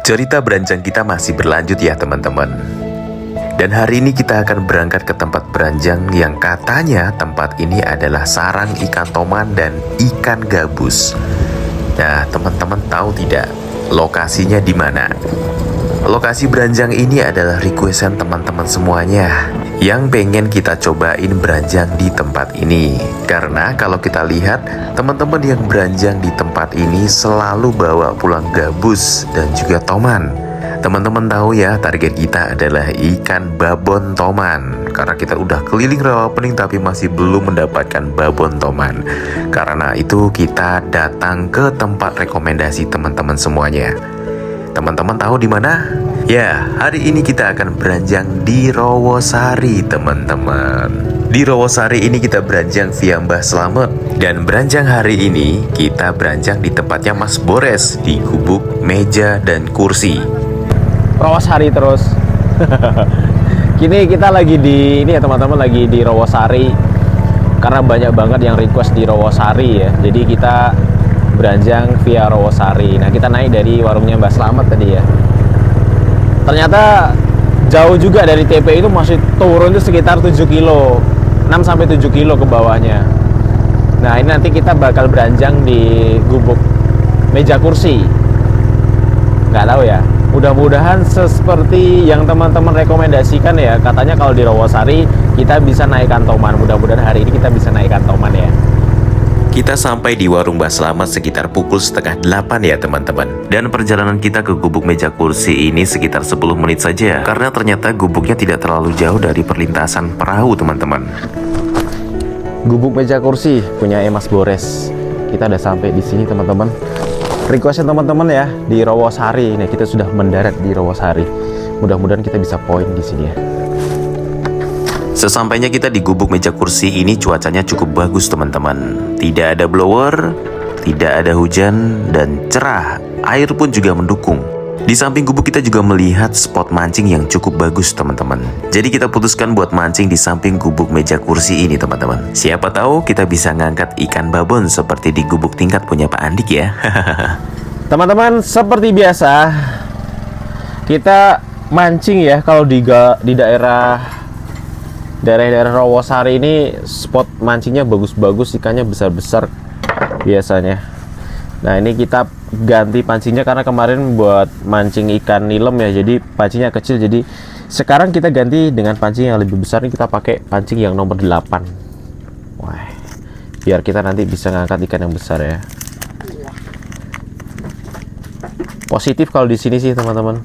Cerita beranjang kita masih berlanjut ya teman-teman. Dan hari ini kita akan berangkat ke tempat beranjang yang katanya tempat ini adalah sarang ikan toman dan ikan gabus. Nah, teman-teman tahu tidak lokasinya di mana? Lokasi beranjang ini adalah requestan teman-teman semuanya yang pengen kita cobain beranjang di tempat ini. Karena kalau kita lihat, teman-teman yang beranjang di tempat ini selalu bawa pulang gabus dan juga toman. Teman-teman tahu ya, target kita adalah ikan babon toman. Karena kita udah keliling Rawapening tapi masih belum mendapatkan babon toman. Karena itu kita datang ke tempat rekomendasi teman-teman semuanya. Teman-teman tahu di mana? Ya, hari ini kita akan beranjang di Rawasari, teman-teman. Di Rawasari ini kita beranjang via Mbah Slamet. Dan beranjang hari ini kita beranjang di tempatnya Mas Bores di gubuk meja dan kursi. Rawasari terus. Kini kita lagi di ini ya teman-teman, lagi di Rawasari. Karena banyak banget yang request di Rawasari ya. Jadi kita beranjang via Rawasari. Nah, kita naik dari warungnya Mbah Slamet tadi ya. Ternyata jauh juga dari TP itu, masih turun itu sekitar 7 kilo. 6 sampai 7 kilo ke bawahnya. Nah, ini nanti kita bakal beranjang di gubuk meja kursi. Nggak tahu ya. Mudah-mudahan seperti yang teman-teman rekomendasikan ya. Katanya kalau di Rawasari kita bisa naikkan toman. Mudah-mudahan hari ini kita bisa naikkan toman ya. Kita sampai di warung Mbah Slamet sekitar pukul 7:30 ya teman-teman. Dan perjalanan kita ke gubuk meja kursi ini sekitar 10 menit saja. Karena ternyata gubuknya tidak terlalu jauh dari perlintasan perahu teman-teman. Gubuk meja kursi punya Mas Bores. Kita udah sampai di sini teman-teman. Requestan teman-teman ya di Rawasari. Nah, kita sudah mendarat di Rawasari. Mudah-mudahan kita bisa poin di sini ya. Sesampainya kita di gubuk meja kursi ini cuacanya cukup bagus teman-teman. Tidak ada blower, tidak ada hujan, dan cerah. Air pun juga mendukung. Di samping gubuk kita juga melihat spot mancing yang cukup bagus teman-teman. Jadi kita putuskan buat mancing di samping gubuk meja kursi ini teman-teman. Siapa tahu kita bisa ngangkat ikan babon seperti di gubuk tingkat punya Pak Andik ya. Teman-teman, seperti biasa kita mancing ya. Kalau di daerah Rawasari ini spot mancingnya bagus-bagus, ikannya besar-besar biasanya. Nah, ini kita ganti pancingnya karena kemarin buat mancing ikan nilem ya, jadi pancingnya kecil. Jadi sekarang kita ganti dengan pancing yang lebih besar. Ini kita pakai pancing yang nomor 8. Wah, biar kita nanti bisa ngangkat ikan yang besar ya. Positif kalau di sini sih teman-teman.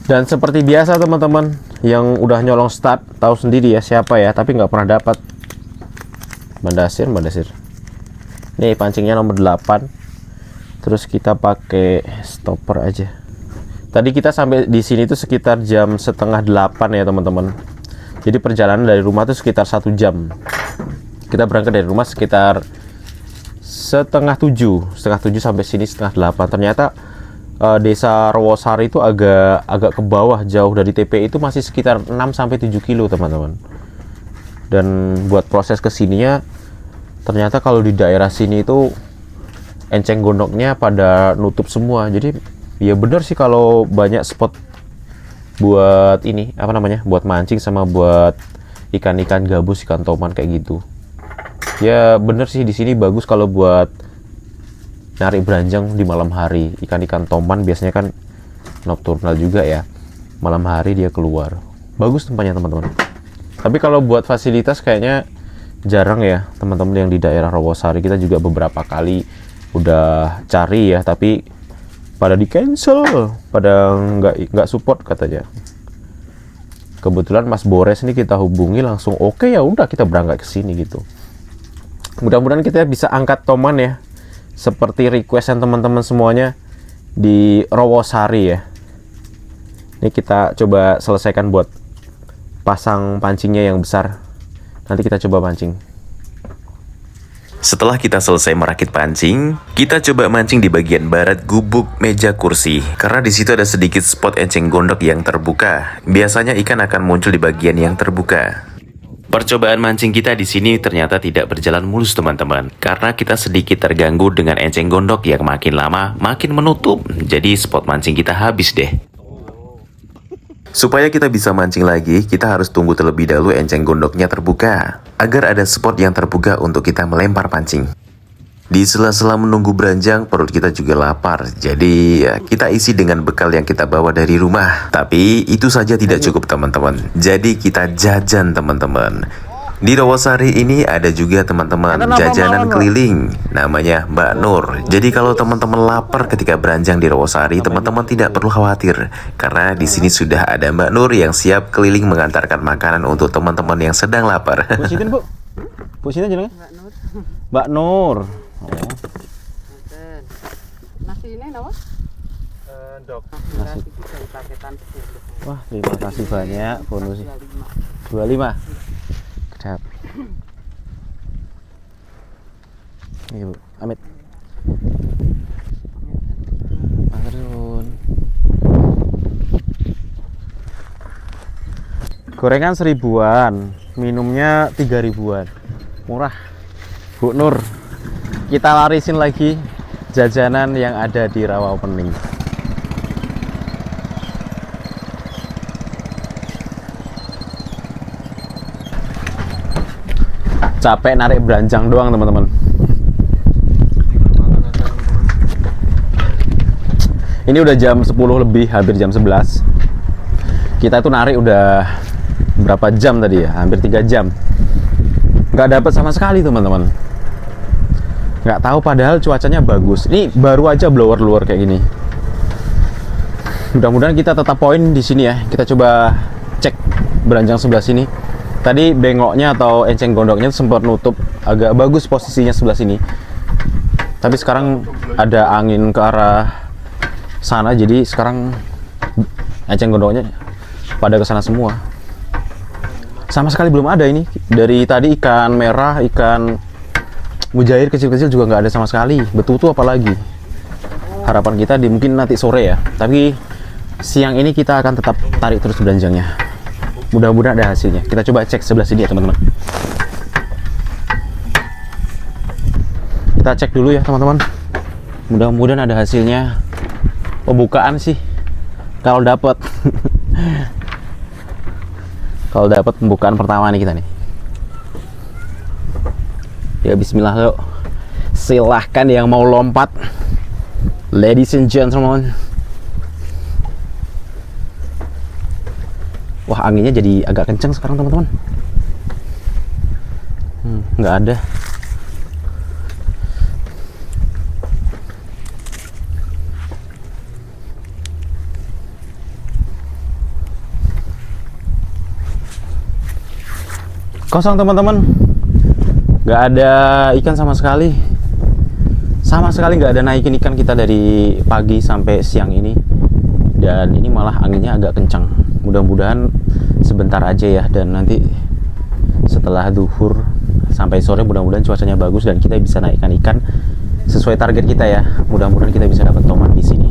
Dan seperti biasa teman-teman, yang udah nyolong start tahu sendiri ya siapa ya, tapi nggak pernah dapat. Mandasir. Nih pancingnya nomor 8. Terus kita pakai stopper aja. Tadi kita sampai di sini tuh sekitar jam 7:30 ya teman-teman. Jadi perjalanan dari rumah tuh sekitar 1 jam. Kita berangkat dari rumah sekitar 6:30 sampai sini 7:30. Ternyata desa Rawasari itu agak ke bawah, jauh dari TP itu masih sekitar 6 sampai 7 kilo teman-teman. Dan buat proses kesininya ternyata kalau di daerah sini itu enceng gondoknya pada nutup semua. Jadi ya bener sih kalau banyak spot buat ini buat mancing sama buat ikan-ikan gabus, ikan toman kayak gitu. Ya bener sih di sini bagus kalau buat narik beranjang di malam hari. Ikan-ikan toman biasanya kan nocturnal juga ya, malam hari dia keluar. Bagus tempatnya teman-teman. Tapi kalau buat fasilitas kayaknya jarang ya teman-teman yang di daerah Rawasari. Kita juga beberapa kali udah cari ya, tapi pada di cancel, pada nggak support katanya. Kebetulan Mas Bores ini kita hubungi langsung, oke ya udah kita berangkat ke sini gitu. Mudah-mudahan kita bisa angkat toman ya, seperti requestan teman-teman semuanya di Rawasari ya. Ini kita coba selesaikan buat pasang pancingnya yang besar. Nanti kita coba pancing. Setelah kita selesai merakit pancing, kita coba mancing di bagian barat gubuk meja kursi. Karena di situ ada sedikit spot enceng gondok yang terbuka. Biasanya ikan akan muncul di bagian yang terbuka. Percobaan mancing kita di sini ternyata tidak berjalan mulus teman-teman, karena kita sedikit terganggu dengan enceng gondok yang makin lama makin menutup. Jadi spot mancing kita habis deh. Supaya kita bisa mancing lagi, kita harus tunggu terlebih dahulu enceng gondoknya terbuka, agar ada spot yang terbuka untuk kita melempar pancing. Di sela-sela menunggu beranjang, perut kita juga lapar. Jadi kita isi dengan bekal yang kita bawa dari rumah. Tapi itu saja tidak cukup teman-teman. Jadi kita jajan teman-teman. Di Rawasari ini ada juga teman-teman jajanan keliling, namanya Mbak Nur. Jadi kalau teman-teman lapar ketika beranjang di Rawasari, teman-teman tidak perlu khawatir, karena di sini sudah ada Mbak Nur yang siap keliling mengantarkan makanan untuk teman-teman yang sedang lapar. Bu Sitin, Bu. Bu Sitin jenengnya? Mbak Nur. Oh. Nasi ini apa? Nasi. Wah, terima kasih banyak bonus 25. Kedap. Iya, Bu. Amit. Maturun. Gorengan 1000-an, minumnya 3000-an. Murah. Bu Nur. Kita larisin lagi jajanan yang ada di Rawa Opening. Capek narik beranjang doang teman-teman. Ini udah jam 10 lebih, hampir jam 11. Kita tuh narik udah berapa jam tadi ya? Hampir 3 jam. Nggak dapat sama sekali teman-teman. Nggak tahu, padahal cuacanya bagus. Ini baru aja blower luar kayak gini. Mudah-mudahan kita tetap poin di sini ya. Kita coba cek beranjang sebelah sini. Tadi bengoknya atau enceng gondoknya sempat nutup, agak bagus posisinya sebelah sini. Tapi sekarang ada angin ke arah sana, jadi sekarang enceng gondoknya pada ke sana semua. Sama sekali belum ada ini. Dari tadi ikan merah, ikan mujair kecil-kecil juga nggak ada sama sekali. Betutu apalagi. Harapan kita di mungkin nanti sore ya. Tapi siang ini kita akan tetap tarik terus beranjangnya. Mudah-mudahan ada hasilnya. Kita coba cek sebelah sini ya teman-teman. Kita cek dulu ya teman-teman. Mudah-mudahan ada hasilnya. Pembukaan sih. Kalau dapat. Kalau dapat pembukaan pertama nih kita nih. Ya bismillah yuk. Silahkan yang mau lompat. Ladies and gentlemen. Wah, anginnya jadi agak kencang sekarang teman-teman. Nggak ada. Kosong teman-teman. Nggak ada ikan sama sekali. Sama sekali nggak ada naikin ikan kita dari pagi sampai siang ini. Dan ini malah anginnya agak kencang. Mudah-mudahan sebentar aja ya. Dan nanti setelah duhur sampai sore mudah-mudahan cuacanya bagus dan kita bisa naikkan ikan sesuai target kita ya. Mudah-mudahan kita bisa dapat tomat di sini.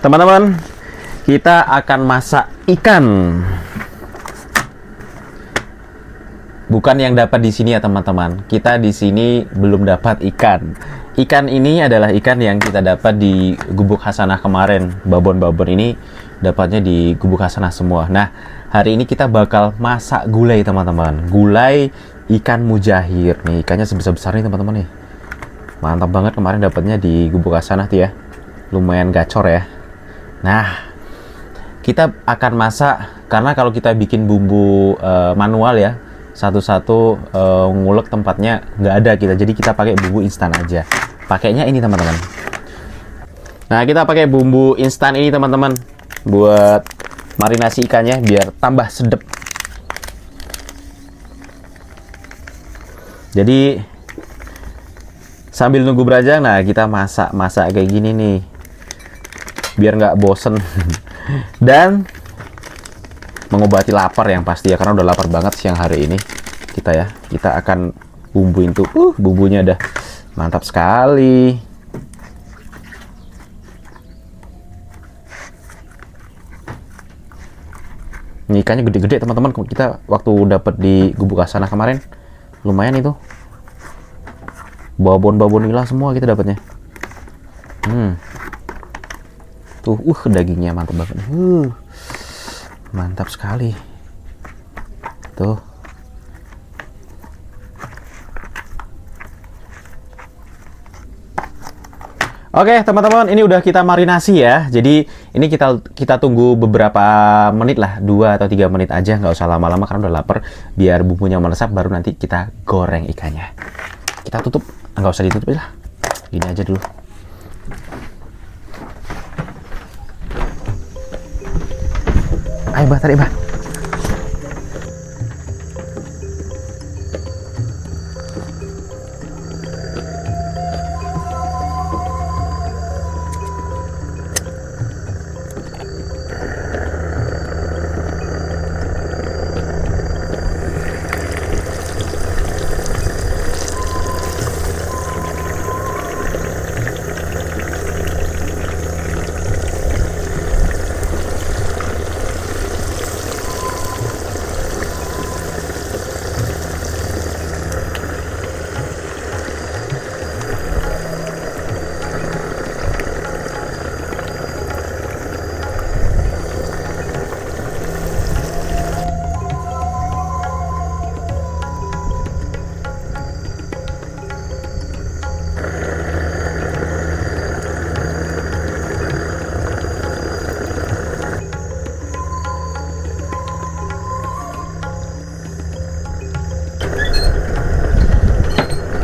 Teman-teman, kita akan masak ikan. Bukan yang dapat di sini ya teman-teman. Kita di sini belum dapat ikan. Ikan ini adalah ikan yang kita dapat di Gubuk Hasanah kemarin. Babon-babon ini dapatnya di Gubuk Hasanah semua. Nah, hari ini kita bakal masak gulai teman-teman. Gulai ikan mujahir. Nih, ikannya sebesar-besar nih teman-teman nih. Mantap banget kemarin dapatnya di Gubuk Hasanah tuh ya. Lumayan gacor ya. Nah, kita akan masak karena kalau kita bikin bumbu manual ya, satu-satu ngulek tempatnya nggak ada kita. Jadi kita pakai bumbu instan aja. Pakainya ini teman-teman. Nah, kita pakai bumbu instan ini teman-teman buat marinasi ikannya biar tambah sedap. Jadi sambil nunggu beranjang, nah kita masak kayak gini nih. Biar nggak bosen dan mengobati lapar yang pasti ya, karena udah lapar banget siang hari ini kita akan bumbuin tuh. Bumbunya udah mantap sekali. Ini ikannya gede-gede teman-teman. Kita waktu dapat di Gubuk Asana kemarin lumayan itu. Babon-babon nila semua kita dapatnya. Tuh, dagingnya mantap banget. Mantap sekali. Tuh. Oke, teman-teman, ini udah kita marinasi ya. Jadi, ini kita tunggu beberapa menit lah, 2 atau 3 menit aja, nggak usah lama-lama karena udah lapar. Biar bumbunya meresap, baru nanti kita goreng ikannya. Kita tutup, nggak usah ditutup lah. Gini aja dulu. Ayo, Bah, tarik, Bah.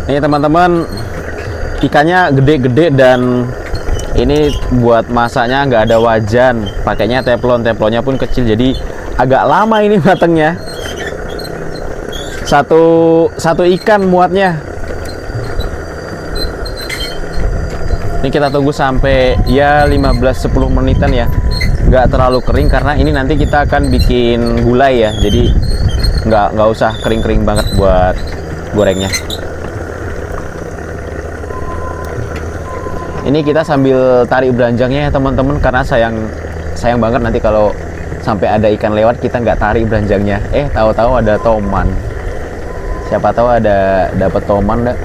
Ini teman-teman, ikannya gede-gede dan ini buat masaknya nggak ada wajan, pakainya teflonnya pun kecil, jadi agak lama ini matangnya. Satu ikan muatnya. Ini kita tunggu sampai ya 15-10 menitan ya, nggak terlalu kering karena ini nanti kita akan bikin gulai ya, jadi nggak usah kering-kering banget buat gorengnya. Ini kita sambil tarik beranjangnya ya teman-teman, karena sayang banget nanti kalau sampai ada ikan lewat kita nggak tarik beranjangnya. Tahu-tahu ada toman. Siapa tahu ada dapat toman dah.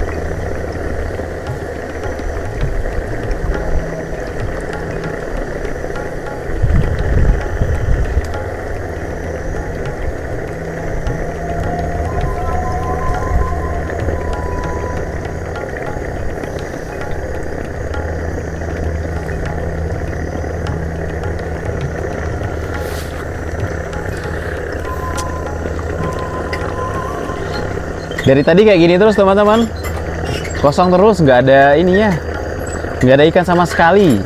Dari tadi kayak gini terus teman-teman, kosong terus, nggak ada ininya, nggak ada ikan sama sekali.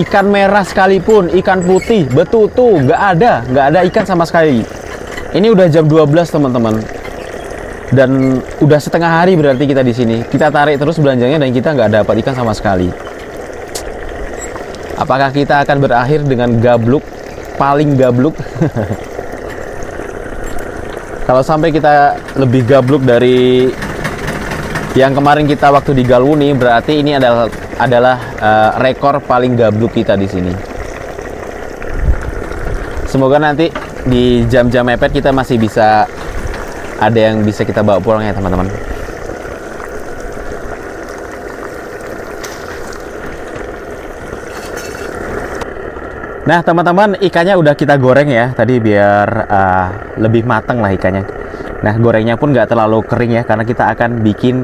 Ikan merah sekalipun, ikan putih, betutu, nggak ada ikan sama sekali. Ini udah jam 12 teman-teman, dan udah setengah hari berarti kita di sini. Kita tarik terus belanjanya dan kita nggak dapat ikan sama sekali. Apakah kita akan berakhir dengan gabluk, paling gabluk? Kalau sampai kita lebih gabluk dari yang kemarin kita waktu di Galwuni, berarti ini adalah rekor paling gabluk kita di sini. Semoga nanti di jam-jam mepet kita masih bisa ada yang bisa kita bawa pulang ya teman-teman. Nah teman-teman, ikannya udah kita goreng ya tadi biar lebih matang lah ikannya. Nah gorengnya pun nggak terlalu kering ya, karena kita akan bikin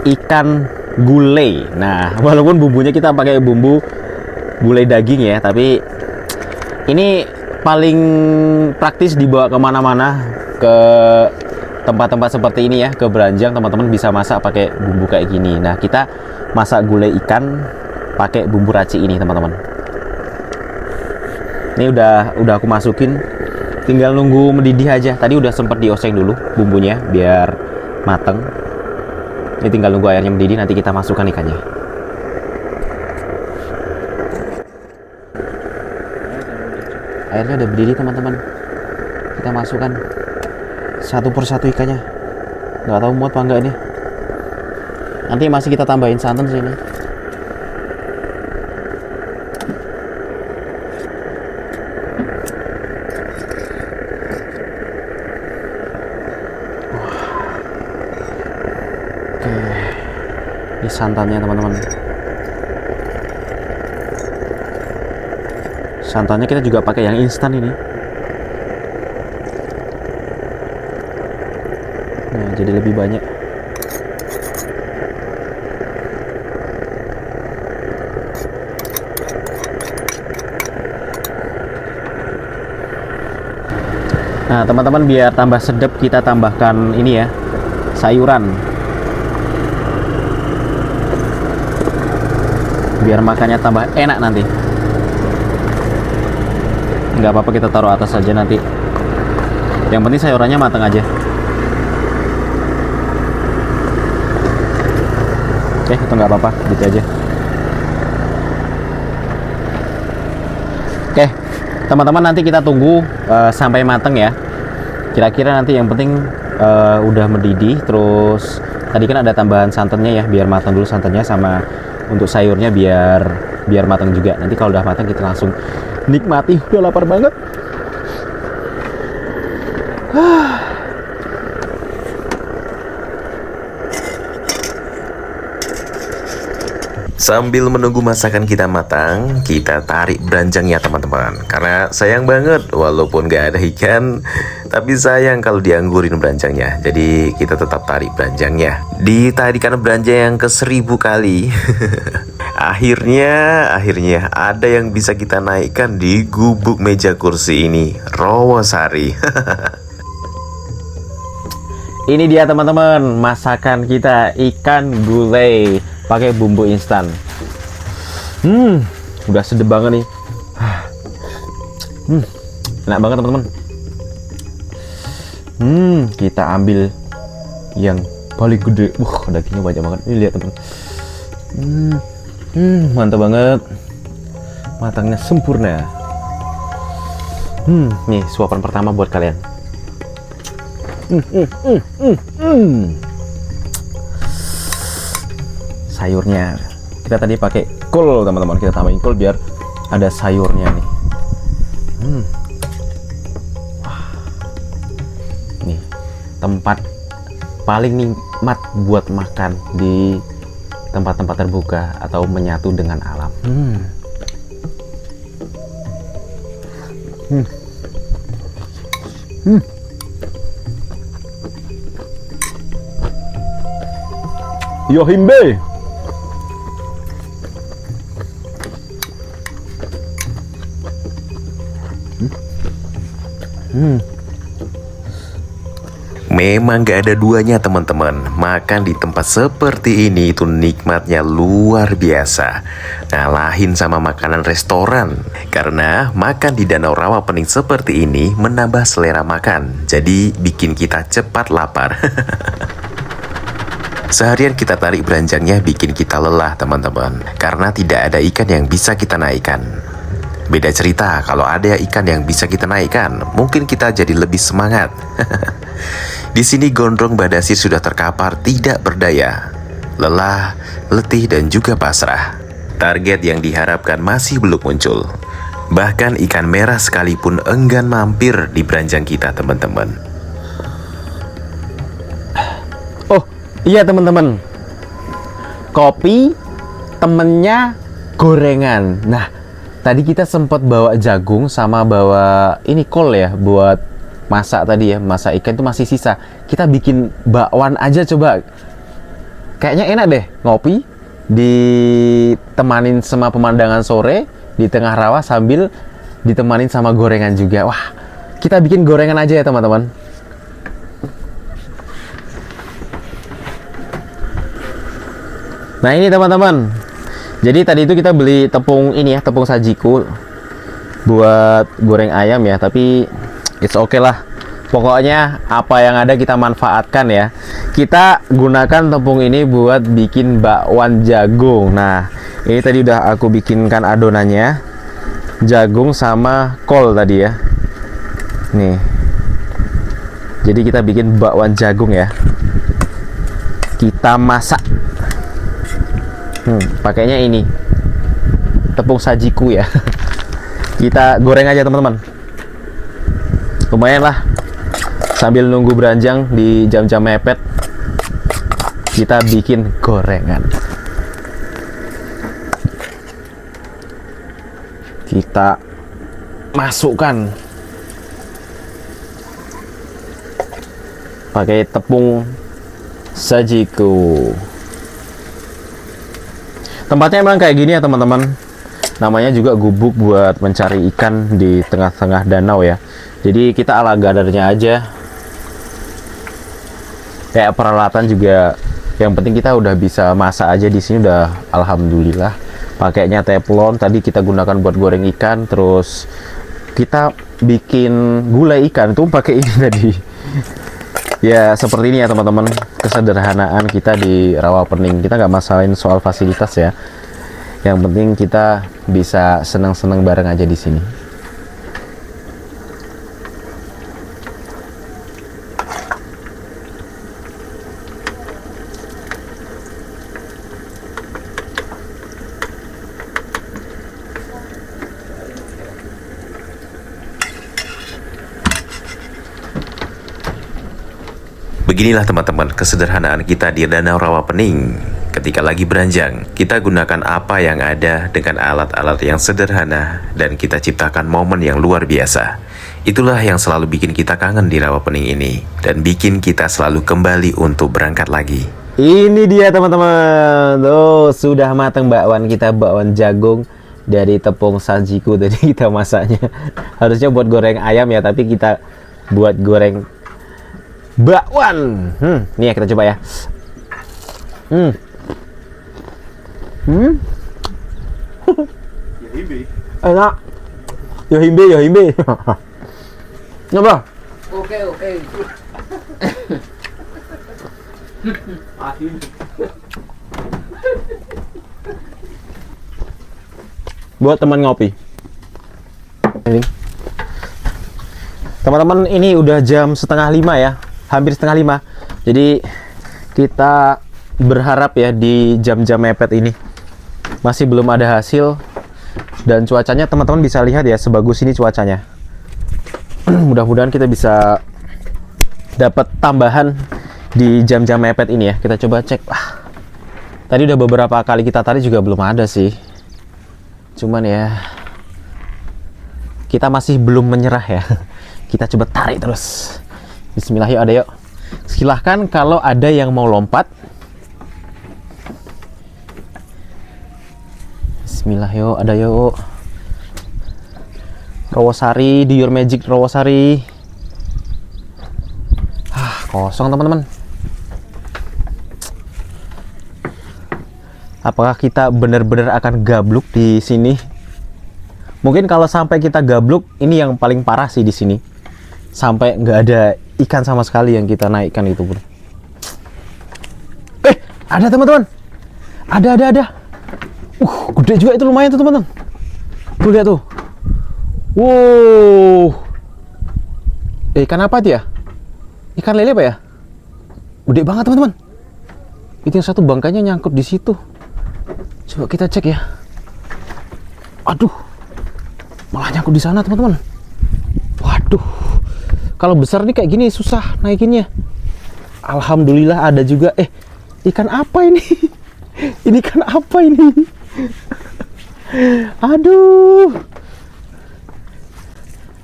ikan gulai. Nah walaupun bumbunya kita pakai bumbu gulai daging ya, tapi ini paling praktis dibawa kemana-mana, ke tempat-tempat seperti ini ya, ke Beranjang teman-teman bisa masak pakai bumbu kayak gini. Nah kita masak gulai ikan pakai bumbu racik ini teman-teman. Ini udah aku masukin, tinggal nunggu mendidih aja. Tadi udah sempat dioseng dulu bumbunya biar mateng. Ini tinggal nunggu airnya mendidih, nanti kita masukkan ikannya. Airnya udah mendidih teman-teman. Kita masukkan satu persatu ikannya. Nggak tahu muat apa enggak ini. Nanti masih kita tambahin santan sini. Oke. Ini santannya teman-teman. Santannya kita juga pakai yang instan ini. Nah, jadi lebih banyak. Nah, teman-teman, biar tambah sedap kita tambahkan ini ya, sayuran. Biar makannya tambah enak nanti. Nggak apa-apa, kita taruh atas saja nanti. Yang penting sayurannya matang aja. Oke, itu nggak apa-apa, gitu aja. Oke, teman-teman, nanti kita tunggu sampai matang ya. Kira-kira nanti yang penting udah mendidih. Terus tadi kan ada tambahan santannya ya, biar matang dulu santannya, sama untuk sayurnya biar matang juga. Nanti kalau udah matang kita langsung nikmati. Udah lapar banget. Sambil menunggu masakan kita matang, kita tarik beranjangnya teman-teman. Karena sayang banget, walaupun gak ada ikan, tapi sayang kalau dianggurin beranjangnya. Jadi kita tetap tarik beranjangnya. Ditarikan beranjang yang ke 1000 kali. Akhirnya ada yang bisa kita naikkan di gubuk meja kursi ini, Rawasari. Ini dia teman-teman, masakan kita, ikan gulai pakai bumbu instan. Udah sedap banget nih. Enak banget teman-teman. Kita ambil yang paling gede. Dagingnya banyak banget. Ini lihat teman. Mantap banget. Matangnya sempurna. Nih suapan pertama buat kalian. Sayurnya kita tadi pakai kol teman-teman, kita tambahin kol biar ada sayurnya nih. Nih tempat paling nikmat buat makan di tempat-tempat terbuka atau menyatu dengan alam. Yo himbe. Memang gak ada duanya teman-teman. Makan di tempat seperti ini itu nikmatnya luar biasa, ngalahin sama makanan restoran. Karena makan di Danau Rawa Pening seperti ini menambah selera makan, jadi bikin kita cepat lapar. Seharian kita tarik beranjangnya bikin kita lelah teman-teman, karena tidak ada ikan yang bisa kita naikkan. Beda cerita kalau ada ikan yang bisa kita naikkan, mungkin kita jadi lebih semangat. Di sini gondrong Badasir sudah terkapar tidak berdaya, lelah, letih dan juga pasrah. Target yang diharapkan masih belum muncul. Bahkan ikan merah sekalipun enggan mampir di beranjang kita teman-teman. Oh iya teman-teman, kopi temennya gorengan. Nah tadi kita sempat bawa jagung sama bawa ini kol ya buat masak tadi ya, masak ikan itu masih sisa. Kita bikin bakwan aja coba. Kayaknya enak deh, ngopi ditemanin sama pemandangan sore di tengah rawa sambil ditemanin sama gorengan juga. Wah, kita bikin gorengan aja ya teman-teman. Nah ini teman-teman, jadi tadi itu kita beli tepung ini ya, tepung sajiku buat goreng ayam ya, tapi it's okay lah. Pokoknya apa yang ada kita manfaatkan ya. Kita gunakan tepung ini buat bikin bakwan jagung. Nah, ini tadi udah aku bikinkan adonannya. Jagung sama kol tadi ya. Nih. Jadi kita bikin bakwan jagung ya. kita masak. Pakainya ini tepung sajiku ya. Kita goreng aja teman-teman. Lumayan lah, sambil nunggu beranjang di jam-jam mepet, kita bikin gorengan. Kita masukkan pakai tepung sajiku. Tempatnya emang kayak gini ya teman-teman. Namanya juga gubuk buat mencari ikan di tengah-tengah danau ya. Jadi kita ala gadarnya aja. Kayak peralatan juga, yang penting kita udah bisa masak aja di sini udah alhamdulillah. Pakainya teflon, tadi kita gunakan buat goreng ikan, terus kita bikin gulai ikan tuh pakai ini tadi. Ya seperti ini ya teman-teman, kesederhanaan kita di Rawapening. Kita nggak masalahin soal fasilitas ya. Yang penting kita bisa senang-senang bareng aja di sini. Beginilah teman-teman kesederhanaan kita di Danau Rawapening. Ketika lagi beranjang, kita gunakan apa yang ada dengan alat-alat yang sederhana dan kita ciptakan momen yang luar biasa. Itulah yang selalu bikin kita kangen di Rawapening ini dan bikin kita selalu kembali untuk berangkat lagi. Ini dia teman-teman. Oh, sudah matang bakwan kita, bakwan jagung dari tepung sajiku tadi kita masaknya. Harusnya buat goreng ayam ya, tapi kita buat goreng bakwan. Nih ya, kita coba ya. Enak. Ya himbe. Nyoba. Oke. Buat teman ngopi. Ini. Teman-teman, ini udah jam 4:30 ya. Hampir 4:30. Jadi kita berharap ya di jam-jam mepet ini masih belum ada hasil, dan cuacanya teman-teman bisa lihat ya, sebagus ini cuacanya. Mudah-mudahan kita bisa dapat tambahan di jam-jam mepet ini ya. Kita coba cek. Tadi udah beberapa kali kita tarik juga belum ada sih. Cuman ya kita masih belum menyerah ya. Kita coba tarik terus. Bismillah, yuk, ada yuk. Silahkan kalau ada yang mau lompat. Bismillah, yuk, ada yuk. Rawasari, do your magic Rawasari. Kosong teman-teman. Apakah kita benar-benar akan gabluk di sini? Mungkin kalau sampai kita gabluk, ini yang paling parah sih di sini. Sampai nggak ada ikan sama sekali yang kita naikkan itu pun. Ada teman-teman. Ada. Gede juga itu, lumayan tuh teman-teman. Tuh lihat tuh. Wow. Ikan apa itu ya? Ikan lele apa ya? Gede banget teman-teman. Itu yang satu bangkainya nyangkut di situ. Coba kita cek ya. Aduh. Malah nyangkut di sana teman-teman. Waduh. Kalau besar nih kayak gini susah naikinnya. Alhamdulillah ada juga. Ikan apa ini? Ini ikan apa ini? Aduh.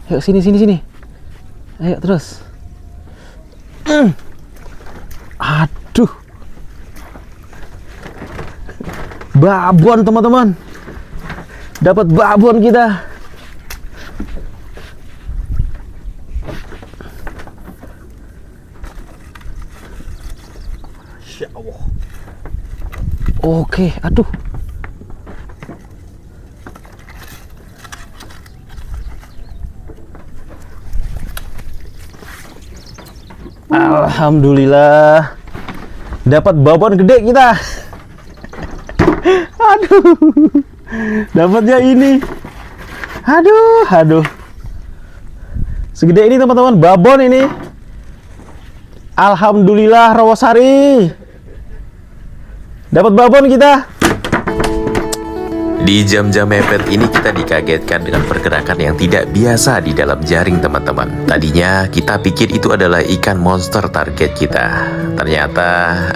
Yuk sini. Ayo terus. Aduh. Babon teman-teman. Dapat babon kita. Masya Allah. Oke, aduh. Alhamdulillah. Dapat babon gede kita. Aduh. Dapatnya ini. Aduh. Segede ini teman-teman, babon ini. Alhamdulillah Rawasari. Dapat babon kita. Di jam-jam mepet ini kita dikagetkan dengan pergerakan yang tidak biasa di dalam jaring teman-teman. Tadinya kita pikir itu adalah ikan monster target kita. Ternyata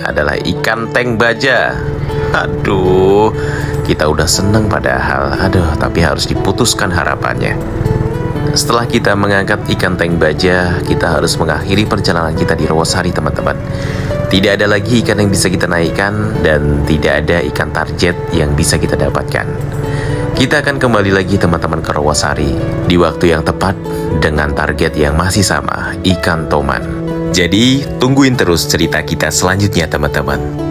adalah ikan tank baja. Aduh, kita udah seneng padahal. Aduh, tapi harus diputuskan harapannya. Setelah kita mengangkat ikan tank baja, kita harus mengakhiri perjalanan kita di Rawasari teman-teman. Tidak ada lagi ikan yang bisa kita naikkan dan tidak ada ikan target yang bisa kita dapatkan. Kita akan kembali lagi teman-teman ke Rawasari di waktu yang tepat dengan target yang masih sama, ikan toman. Jadi tungguin terus cerita kita selanjutnya teman-teman.